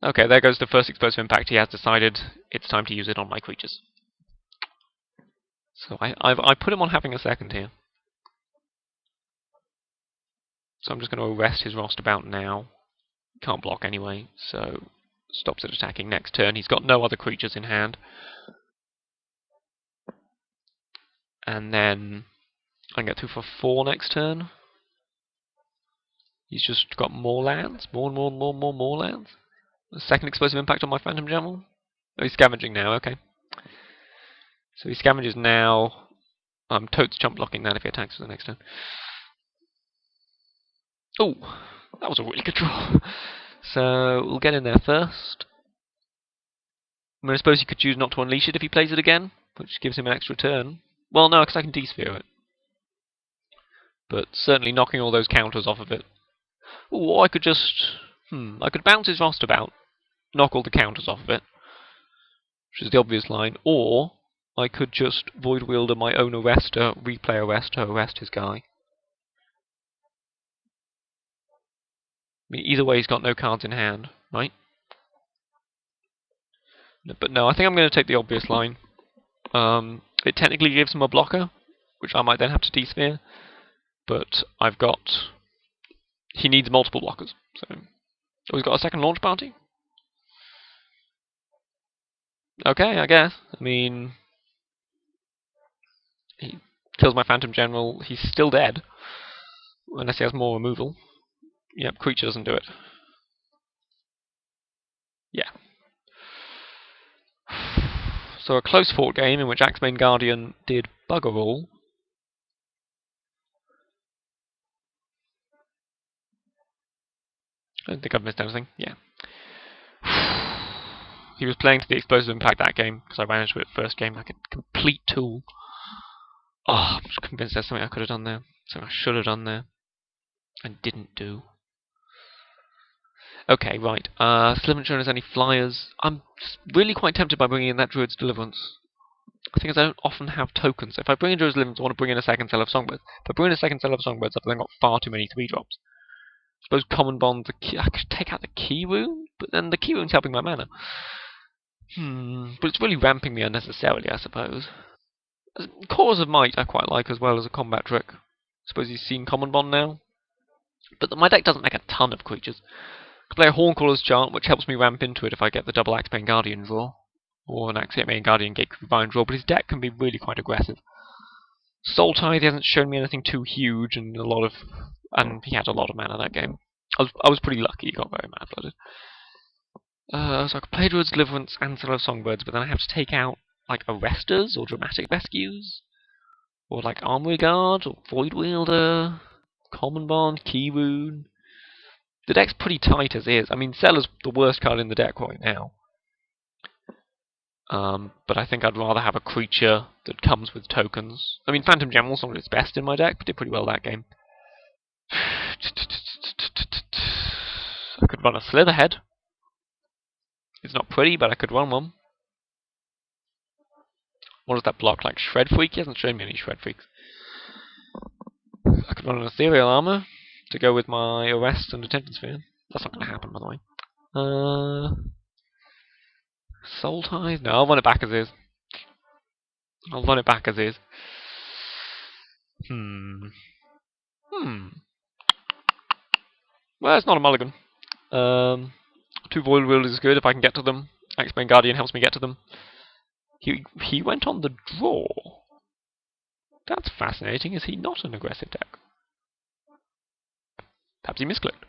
Okay, there goes the first explosive impact. He has decided it's time to use it on my creatures. So I put him on having a second here. So I'm just going to arrest his Rostabout now. Can't block anyway, so stops it attacking next turn. He's got no other creatures in hand. And then I can get through for 4 next turn. He's just got more lands. More lands. The second explosive impact on my Phantom General. Oh, he's scavenging now, okay. So he scavenges now. I'm totes chump blocking that if he attacks for the next turn. Oh, that was a really good draw. So we'll get in there first. I mean, I suppose you could choose not to unleash it if he plays it again, which gives him an extra turn. Well, no, because I can de-sphere it. But certainly knocking all those counters off of it. Or I could just... I could bounce his Rostabout, knock all the counters off of it, which is the obvious line, or I could just Void Wielder my own Arrester, replay Arrester, arrest his guy. I mean, either way, he's got no cards in hand, right? But no, I think I'm going to take the obvious line. It technically gives him a blocker, which I might then have to de-sphere, but I've got... He needs multiple blockers, so... Oh, he's got a second launch party? Okay, I guess. I mean... He kills my Phantom General, he's still dead. Unless he has more removal. Yep, creature doesn't do it. Yeah. So a close fought game in which Axebane Guardian did bugger all. I don't think I've missed anything. Yeah. He was playing to the explosive impact that game, because I ran into it first game like a complete tool. Oh, I'm just convinced there's something I could have done there. Something I should have done there. And didn't do. Okay, right. Still haven't shown us any flyers. I'm really quite tempted by bringing in that Druid's Deliverance. The thing is, I don't often have tokens. If I bring in Druid's Deliverance, I want to bring in a second Cell of Songbirds. If I bring in a second Cell of Songbirds, I've then got far too many 3-drops. I suppose Common Bond, I could take out the Key Rune, but then the Key Rune's helping my mana. But it's really ramping me unnecessarily, I suppose. Cause of Might I quite like as well as a combat trick. I suppose you've seen Common Bond now. But my deck doesn't make a ton of creatures. I could play a Horncrawler's Chant, which helps me ramp into it if I get the double Axebane Guardian draw. Or an Axebane Guardian Gatekeeper Vine draw, but his deck can be really quite aggressive. Soul Tithe hasn't shown me anything too huge, and he had a lot of mana that game. I was pretty lucky, he got very mana flooded. So I could play Druid's Deliverance and Cell of Songbirds, but then I have to take out, like, Arresters, or Dramatic Rescues, or, like, Armory Guard, or Void Wielder, Common Bond, Key Rune. The deck's pretty tight as is. I mean, Cell is the worst card in the deck right now. But I think I'd rather have a creature that comes with tokens. I mean, Phantom General's not at its best in my deck, but did pretty well that game. I could run a Slitherhead. It's not pretty, but I could run one. What does that block, like Shred Freak? He hasn't shown me any Shred Freaks. I could run an Ethereal Armor to go with my Arrest and Attention Sphere. That's not going to happen, by the way. Soul Tithe? No, I'll run it back as is. Well, it's not a mulligan. 2 Void Wielders is good if I can get to them. Axebane Guardian helps me get to them. He went on the draw. That's fascinating. Is he not an aggressive deck? Perhaps he misclicked.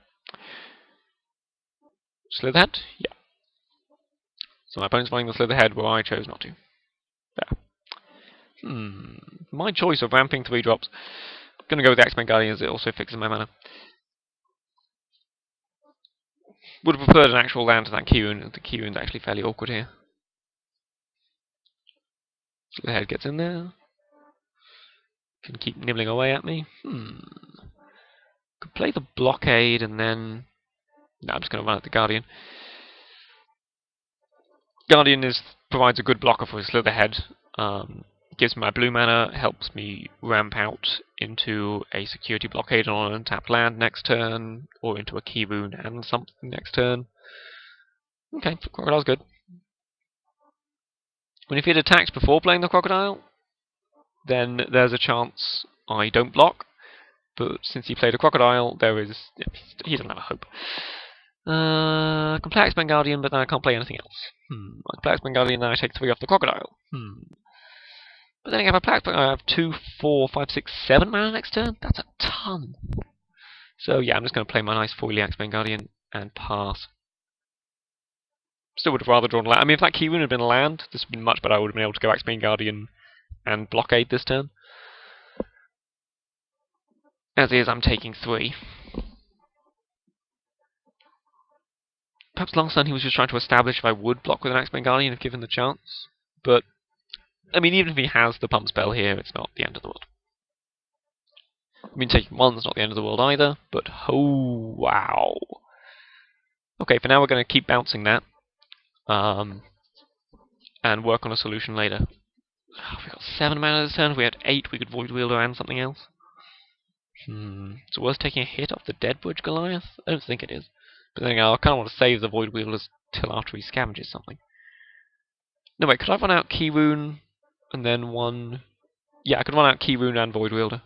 Slitherhead? Yeah. So my opponent's running the Slitherhead where I chose not to. There. My choice of ramping 3-drops. I'm going to go with the Axebane Guardian as it also fixes my mana. Would have preferred an actual land to that Key Rune. The Key Rune's actually fairly awkward here. Slitherhead gets in there. Can keep nibbling away at me. Could play the Blockade and then... No, I'm just going to run at the Guardian. Guardian provides a good blocker for his Slitherhead. Gives me my blue mana, helps me ramp out into a security blockade on an untapped land next turn, or into a Key Rune and something next turn. Okay, Crocodile's good. When if he'd attacked before playing the Crocodile, then there's a chance I don't block. But since he played a Crocodile, there is... he doesn't have a hope. I can play X-Men Guardian, but then I can't play anything else. I can play X-Men Guardian, then I take 3 off the Crocodile. But then again, if I play X-Men, I have 2, 4, 5, 6, 7 mana next turn. That's a ton. So yeah, I'm just going to play my nice foily X-Men Guardian and pass. Still would have rather drawn a land. I mean, if that Keyrune had been a land, this would have been much better. I would have been able to go X-Men Guardian and blockade this turn. As is, I'm taking 3. Perhaps last turn he was just trying to establish if I would block with an X-Men Guardian if given the chance. But, I mean, even if he has the pump spell here, it's not the end of the world. I mean, taking 1's not the end of the world either, but oh, wow. Okay, for now we're going to keep bouncing that. And work on a solution later. We've got 7 mana this turn. If we had 8, we could Void Wielder and something else. Is it worth taking a hit off the Dead Bridge Goliath? I don't think it is. But then I kind of want to save the Void Wielders till after he scavenges something. No, wait, could I run out Keyrune and then one... Yeah, I could run out Keyrune and Void Wielder,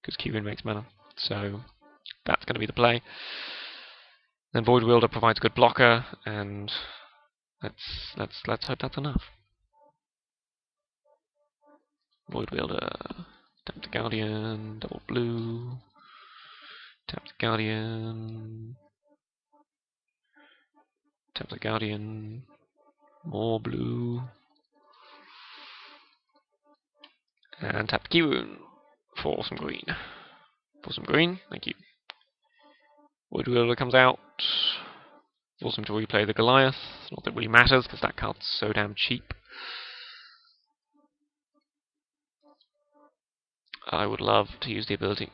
because Keyrune makes mana. So, that's going to be the play. Then Void Wielder provides a good blocker, and let's hope that's enough. Void Wielder, tap the Guardian, double blue, tap the Guardian, tap the Guardian, more blue, and tap the Keyrune for some green. For some green, thank you. Void Wielder comes out, force him to replay the Goliath. Not that it really matters, because that card's so damn cheap. I would love to use the ability.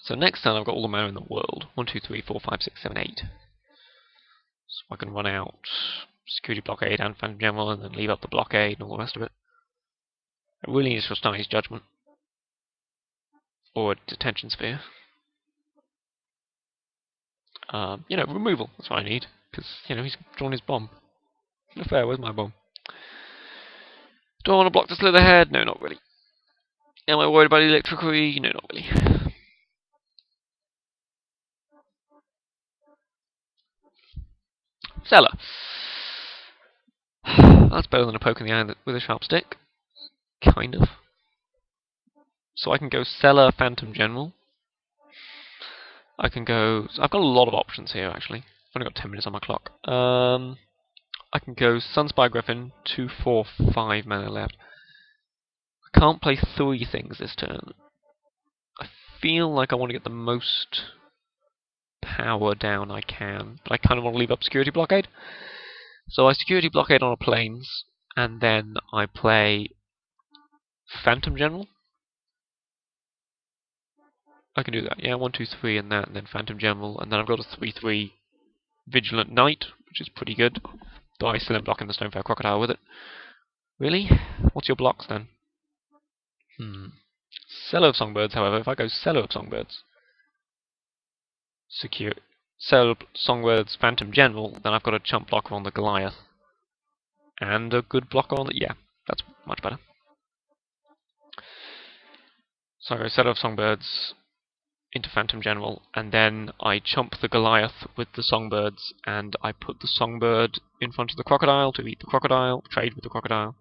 So next turn I've got all the mana in the world. 1, 2, 3, 4, 5, 6, 7, 8. So I can run out Security Blockade and Phantom General and then leave up the Blockade and all the rest of it. I really need to stun his Judgment. Or a Detention Sphere. Removal. That's what I need. Because, he's drawn his bomb. No fair, where's my bomb? Do I want to block the Slitherhead? No, not really. Am I worried about Electricity? No, not really. Cellar. That's better than a poke in the eye with a sharp stick. Kind of. So I can go Cellar, Phantom General. I can go... I've got a lot of options here, actually. I've only got 10 minutes on my clock. I can go Sunspire Griffin, 2, 4, 5 mana left. I can't play 3 things this turn. I feel like I want to get the most power down I can, but I kind of want to leave up Security Blockade. So I Security Blockade on a Plains, and then I play Phantom General. I can do that, yeah, 1, 2, 3 and that, and then Phantom General, and then I've got a 3/3 Vigilant Knight, which is pretty good, though I still am blocking the Stonefair Crocodile with it. Really? What's your blocks then? Cello of Songbirds, however, if I go Cello of Songbirds, secure Cello of Songbirds, Phantom General, then I've got a chump blocker on the Goliath. And a good blocker on the... yeah, that's much better. So I go Cello of Songbirds into Phantom General, and then I chump the Goliath with the Songbirds, and I put the Songbird in front of the Crocodile to eat the Crocodile, trade with the Crocodile,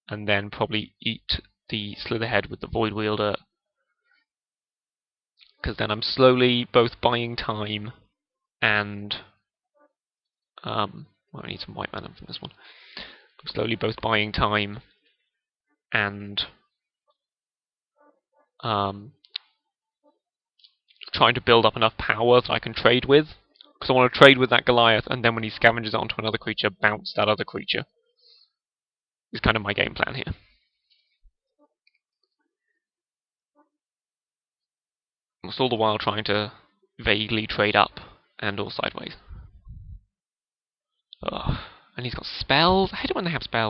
and then probably eat the Slitherhead with the Void Wielder, because then I'm slowly both buying time and... I need some white mana from this one. I'm slowly both buying time and trying to build up enough power that I can trade with. Because I want to trade with that Goliath, and then when he scavenges onto another creature, bounce that other creature. Is kind of my game plan here. Almost all the while trying to vaguely trade up and or sideways. Ugh. And he's got spells. I hate it when they have spells.